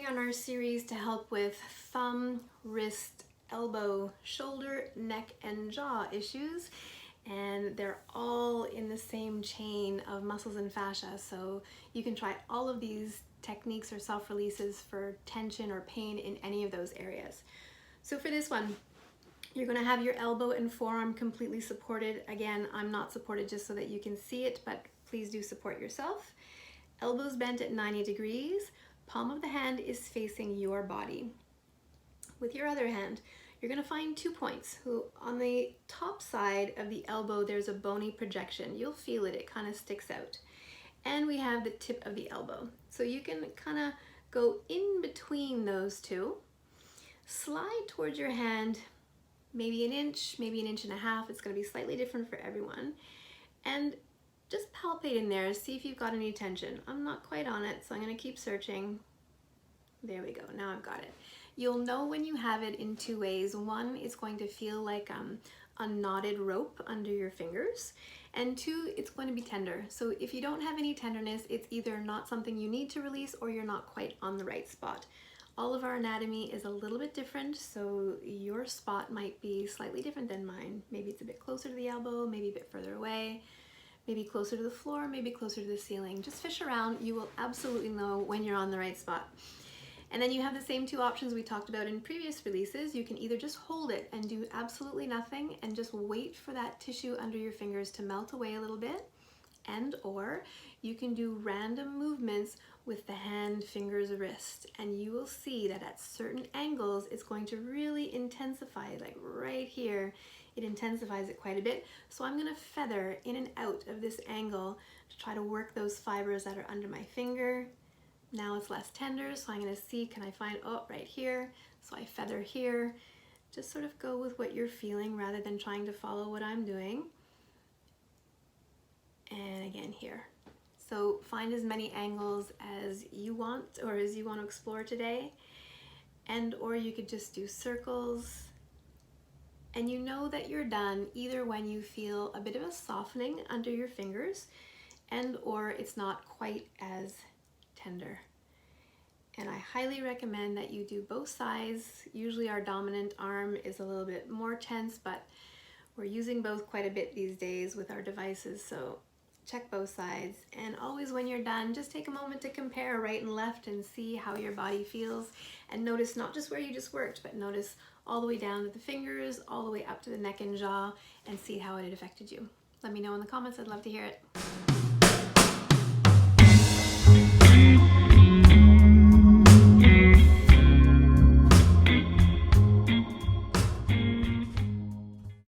on our series to help with thumb, wrist, elbow, shoulder, neck, and jaw issues. And they're all in the same chain of muscles and fascia. So you can try all of these techniques or self-releases for tension or pain in any of those areas. So for this one, you're going to have your elbow and forearm completely supported. Again, I'm not supported just so that you can see it, but please do support yourself. Elbows bent at 90 degrees. Palm of the hand is facing your body. With your other hand, you're going to find 2 points. On the top side of the elbow, there's a bony projection. You'll feel it, it kind of sticks out. And we have the tip of the elbow. So you can kind of go in between those two. Slide towards your hand, maybe an inch, maybe an inch and a half. It's going to be slightly different for everyone. And just palpate in there, see if you've got any tension. I'm not quite on it, so I'm going to keep searching. There we go, now I've got it. You'll know when you have it in 2 ways. One is going to feel like a knotted rope under your fingers, and 2, it's going to be tender. So if you don't have any tenderness, it's either not something you need to release or you're not quite on the right spot. All of our anatomy is a little bit different, so your spot might be slightly different than mine. Maybe it's a bit closer to the elbow, maybe a bit further away, maybe closer to the floor, maybe closer to the ceiling. Just fish around, you will absolutely know when you're on the right spot. And then you have the same 2 options we talked about in previous releases. You can either just hold it and do absolutely nothing and just wait for that tissue under your fingers to melt away a little bit, and or you can do random movements with the hand, fingers, wrist, and you will see that at certain angles it's going to really intensify. Like right here, it intensifies it quite a bit. So I'm going to feather in and out of this angle to try to work those fibers that are under my finger. Now it's less tender, so I'm going to see, can I find, oh, right here. So I feather here. Just sort of go with what you're feeling rather than trying to follow what I'm doing. And again here. So find as many angles as you want or as you want to explore today. And or you could just do circles. And you know that you're done either when you feel a bit of a softening under your fingers and or it's not quite as tender. And I highly recommend that you do both sides. Usually our dominant arm is a little bit more tense, but we're using both quite a bit these days with our devices, so check both sides. And always when you're done, just take a moment to compare right and left and see how your body feels, and notice not just where you just worked, but notice all the way down to the fingers, all the way up to the neck and jaw, and see how it affected you. Let me know in the comments, I'd love to hear it.